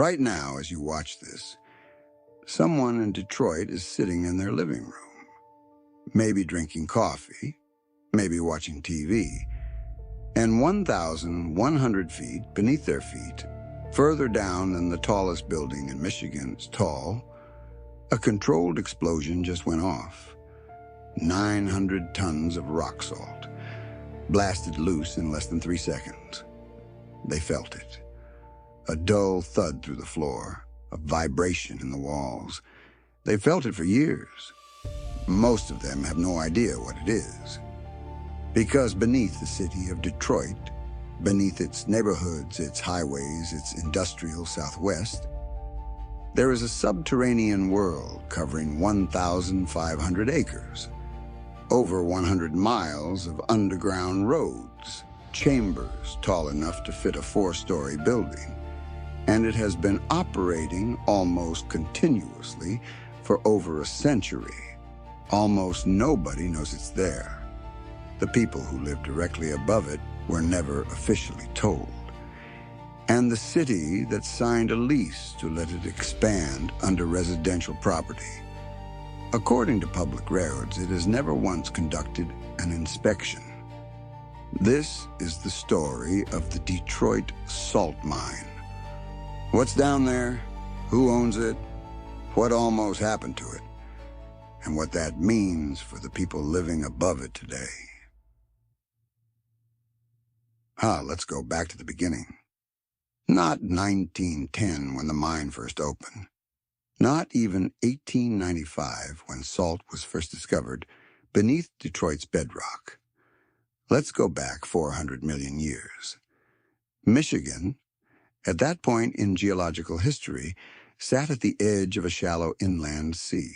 Right now, as you watch this, someone in Detroit is sitting in their living room, maybe drinking coffee, maybe watching TV, and 1,100 feet beneath their feet, further down than the tallest building in Michigan is tall, a controlled explosion just went off. 900 tons of rock salt, blasted loose in less than 3 seconds. They felt it. A dull thud through the floor, a vibration in the walls. They felt it for years. Most of them have no idea what it is. Because beneath the city of Detroit, beneath its neighborhoods, its highways, its industrial southwest, there is a subterranean world covering 1,500 acres, over 100 miles of underground roads, chambers tall enough to fit a 4-story building, and it has been operating almost continuously for over a century. Almost nobody knows it's there. The people who live directly above it were never officially told. And the city that signed a lease to let it expand under residential property. According to public records, it has never once conducted an inspection. This is the story of the Detroit salt mine. What's down there? Who owns it? What almost happened to it? And what that means for the people living above it today. Let's go back to the beginning. Not 1910 when the mine first opened. Not even 1895 when salt was first discovered beneath Detroit's bedrock. Let's go back 400 million years. Michigan, at that point in geological history, sat at the edge of a shallow inland sea.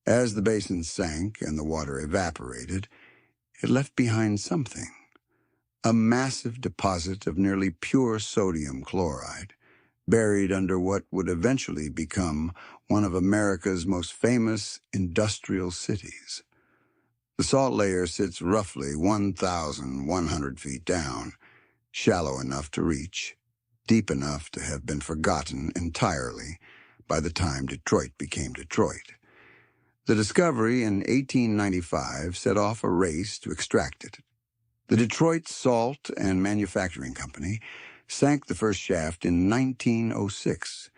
As the basin sank and the water evaporated, it left behind something. A massive deposit of nearly pure sodium chloride, buried under what would eventually become one of America's most famous industrial cities. The salt layer sits roughly 1,100 feet down, shallow enough to reach, deep enough to have been forgotten entirely by the time Detroit became Detroit. The discovery in 1895 set off a race to extract it. The Detroit Salt and Manufacturing Company sank the first shaft in 1906.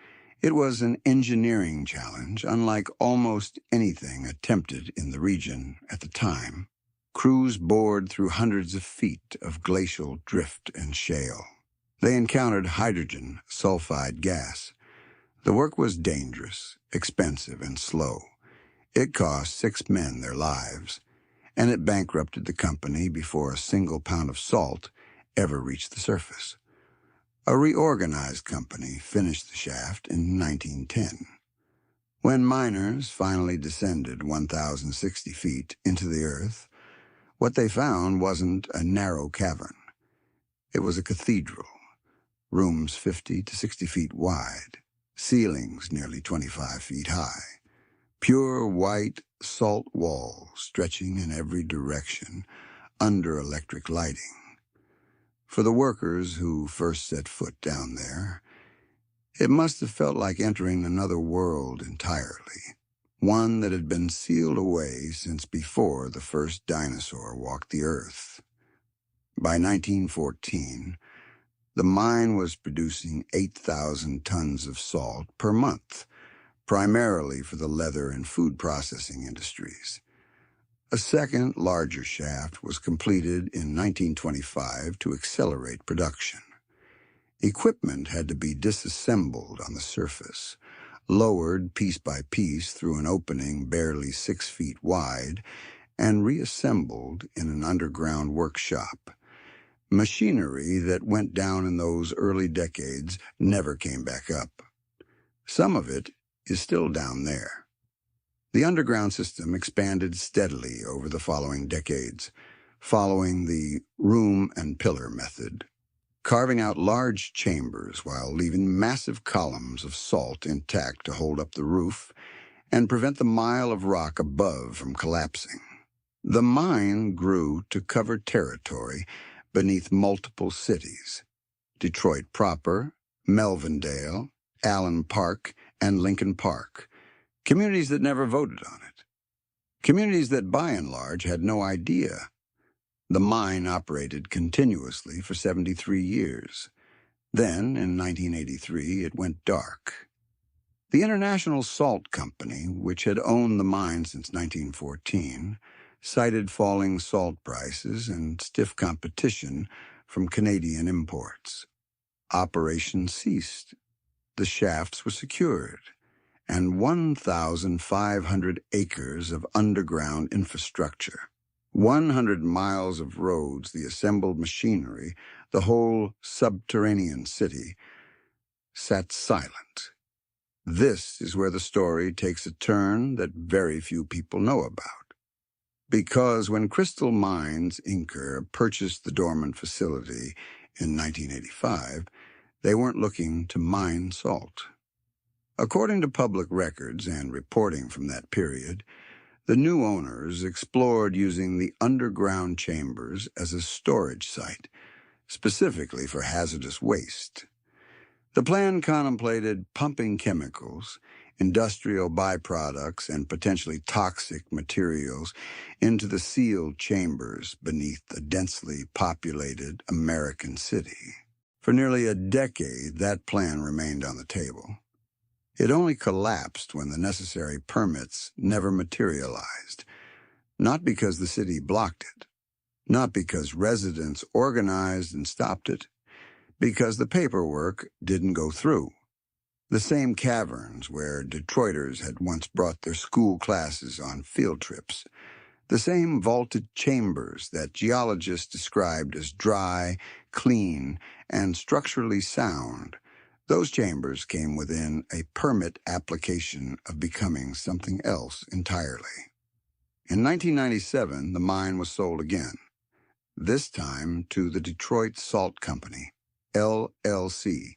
It was an engineering challenge, unlike almost anything attempted in the region at the time. Crews bored through hundreds of feet of glacial drift and shale. They encountered hydrogen sulfide gas. The work was dangerous, expensive, and slow. It cost 6 men their lives, and it bankrupted the company before a single pound of salt ever reached the surface. A reorganized company finished the shaft in 1910. When miners finally descended 1,060 feet into the earth, what they found wasn't a narrow cavern. It was a cathedral, rooms 50 to 60 feet wide, ceilings nearly 25 feet high. Pure white salt walls stretching in every direction under electric lighting. For the workers who first set foot down there, it must have felt like entering another world entirely, one that had been sealed away since before the first dinosaur walked the earth. By 1914, the mine was producing 8,000 tons of salt per month, primarily for the leather and food processing industries. A second, larger shaft was completed in 1925 to accelerate production. Equipment had to be disassembled on the surface, lowered piece by piece through an opening barely 6 feet wide, and reassembled in an underground workshop. Machinery that went down in those early decades never came back up. Some of it is still down there. The underground system expanded steadily over the following decades, following the room and pillar method, carving out large chambers while leaving massive columns of salt intact to hold up the roof and prevent the mile of rock above from collapsing. The mine grew to cover territory beneath multiple cities: Detroit proper, Melvindale, Allen Park, and Lincoln Park, communities that never voted on it. Communities that, by and large, had no idea. The mine operated continuously for 73 years. Then, in 1983, it went dark. The International Salt Company, which had owned the mine since 1914, cited falling salt prices and stiff competition from Canadian imports. Operations ceased. The shafts were secured, and 1,500 acres of underground infrastructure, 100 miles of roads, the assembled machinery, the whole subterranean city, sat silent. This is where the story takes a turn that very few people know about. Because when Crystal Mines, Inc. purchased the dormant facility in 1985, they weren't looking to mine salt. According to public records and reporting from that period, the new owners explored using the underground chambers as a storage site, specifically for hazardous waste. The plan contemplated pumping chemicals, industrial byproducts, and potentially toxic materials into the sealed chambers beneath a densely populated American city. For nearly a decade, that plan remained on the table. It only collapsed when the necessary permits never materialized, not because the city blocked it, not because residents organized and stopped it, because the paperwork didn't go through. The same caverns where Detroiters had once brought their school classes on field trips, the same vaulted chambers that geologists described as dry, clean, and structurally sound, those chambers came within a permit application of becoming something else entirely. In 1997, the mine was sold again, this time to the Detroit Salt Company, LLC,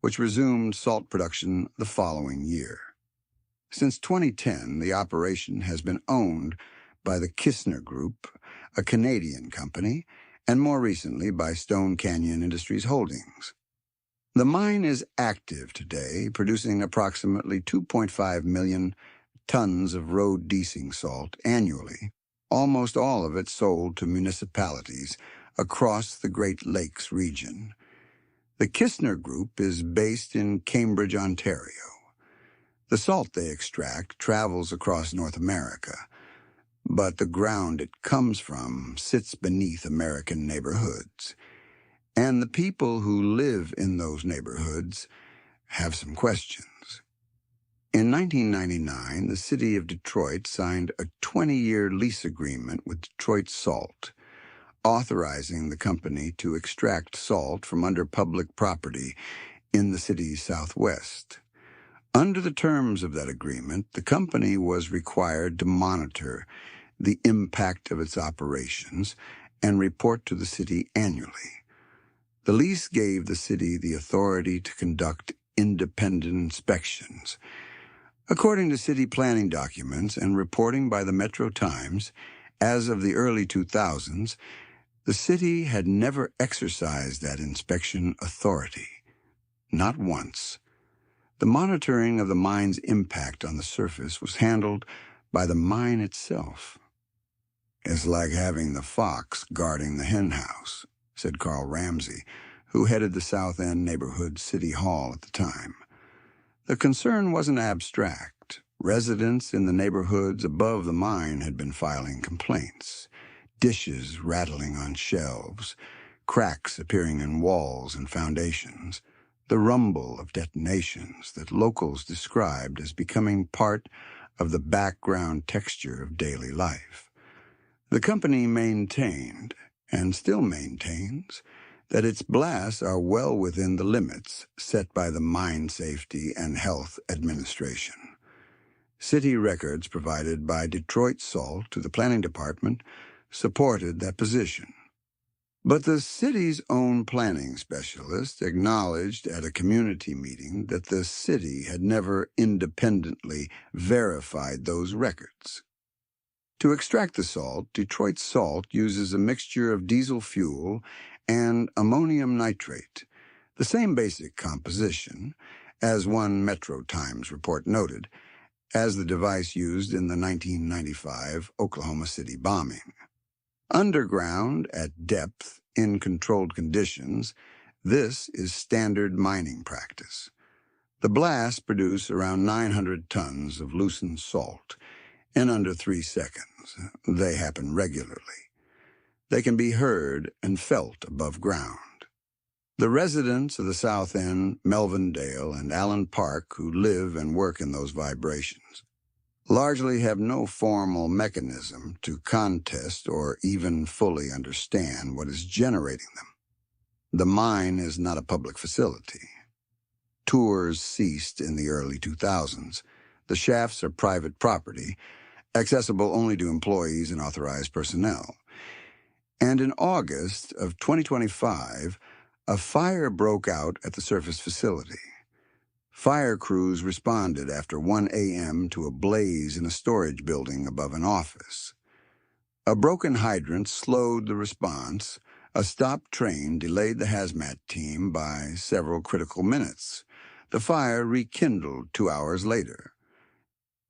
which resumed salt production the following year. Since 2010, the operation has been owned by the Kistner Group, a Canadian company, and more recently by Stone Canyon Industries Holdings. The mine is active today, producing approximately 2.5 million tons of road desing salt annually, almost all of it sold to municipalities across the Great Lakes region. The Kistner Group is based in Cambridge, Ontario. The salt they extract travels across North America, but the ground it comes from sits beneath American neighborhoods. And the people who live in those neighborhoods have some questions. In 1999, the city of Detroit signed a 20-year lease agreement with Detroit Salt, authorizing the company to extract salt from under public property in the city's southwest. Under the terms of that agreement, the company was required to monitor the impact of its operations and report to the city annually. The lease gave the city the authority to conduct independent inspections. According to city planning documents and reporting by the Metro Times, as of the early 2000s, the city had never exercised that inspection authority. Not once. The monitoring of the mine's impact on the surface was handled by the mine itself. It's like having the fox guarding the henhouse, said Carl Ramsey, who headed the South End Neighborhood City Hall at the time. The concern wasn't abstract. Residents in the neighborhoods above the mine had been filing complaints. Dishes rattling on shelves, cracks appearing in walls and foundations, the rumble of detonations that locals described as becoming part of the background texture of daily life. The company maintained, and still maintains, that its blasts are well within the limits set by the Mine Safety and Health Administration. City records provided by Detroit Salt to the Planning Department supported that position. But the city's own planning specialist acknowledged at a community meeting that the city had never independently verified those records. To extract the salt, Detroit Salt uses a mixture of diesel fuel and ammonium nitrate, the same basic composition, as one Metro Times report noted, as the device used in the 1995 Oklahoma City bombing. Underground, at depth, in controlled conditions, this is standard mining practice. The blasts produce around 900 tons of loosened salt in under 3 seconds. They happen regularly. They can be heard and felt above ground. The residents of the South End, Melvindale, and Allen Park who live and work in those vibrations largely have no formal mechanism to contest or even fully understand what is generating them. The mine is not a public facility. Tours ceased in the early 2000s. The shafts are private property, accessible only to employees and authorized personnel. And in August of 2025, a fire broke out at the surface facility. Fire crews responded after 1 a.m. to a blaze in a storage building above an office. A broken hydrant slowed the response. A stopped train delayed the hazmat team by several critical minutes. The fire rekindled 2 hours later.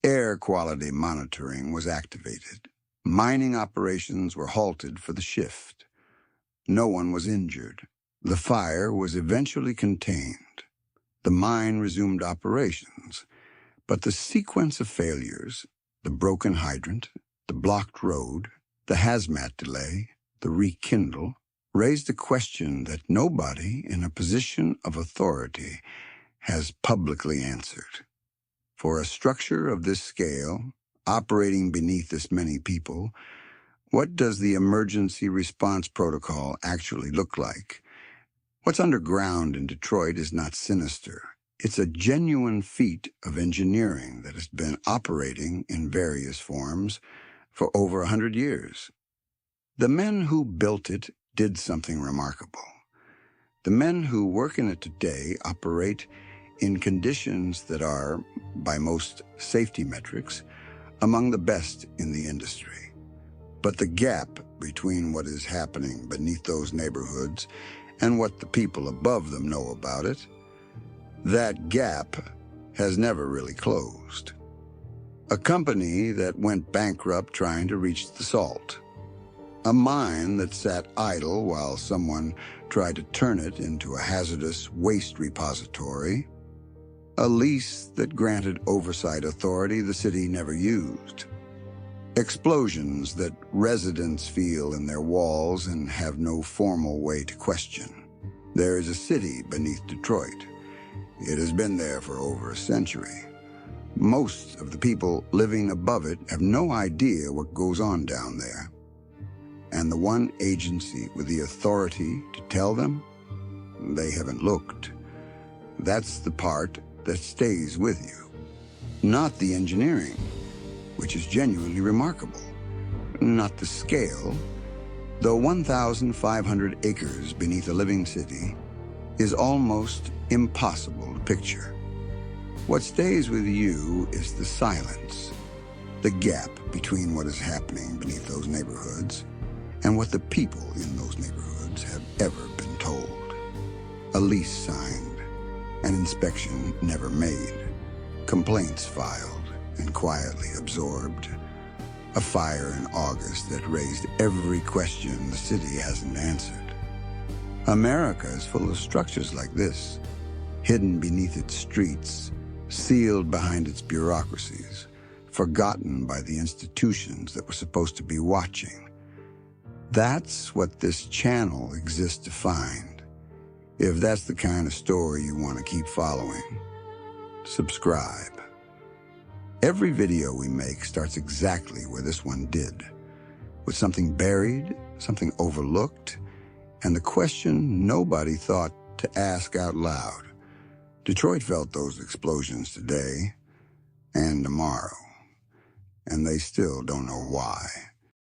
Air quality monitoring was activated. Mining operations were halted for the shift. No one was injured. The fire was eventually contained. The mine resumed operations, but the sequence of failures, the broken hydrant, the blocked road, the hazmat delay, the rekindle, raised a question that nobody in a position of authority has publicly answered. For a structure of this scale, operating beneath this many people, what does the emergency response protocol actually look like? What's underground in Detroit is not sinister. It's a genuine feat of engineering that has been operating in various forms for over 100 years. The men who built it did something remarkable. The men who work in it today operate in conditions that are, by most safety metrics, among the best in the industry. But the gap between what is happening beneath those neighborhoods and what the people above them know about it, that gap has never really closed. A company that went bankrupt trying to reach the salt. A mine that sat idle while someone tried to turn it into a hazardous waste repository. A lease that granted oversight authority the city never used. Explosions that residents feel in their walls and have no formal way to question. There is a city beneath Detroit. It has been there for over a century. Most of the people living above it have no idea what goes on down there. And the one agency with the authority to tell them, they haven't looked. That's the part that stays with you. Not the engineering, which is genuinely remarkable. Not the scale. Though 1,500 acres beneath a living city is almost impossible to picture. What stays with you is the silence, the gap between what is happening beneath those neighborhoods and what the people in those neighborhoods have ever been told. A lease signed, an inspection never made, complaints filed and quietly absorbed. A fire in August that raised every question the city hasn't answered. America is full of structures like this, hidden beneath its streets, sealed behind its bureaucracies, forgotten by the institutions that were supposed to be watching. That's what this channel exists to find. If that's the kind of story you want to keep following, subscribe. Every video we make starts exactly where this one did, with something buried, something overlooked, and the question nobody thought to ask out loud. Detroit felt those explosions today and tomorrow, and they still don't know why.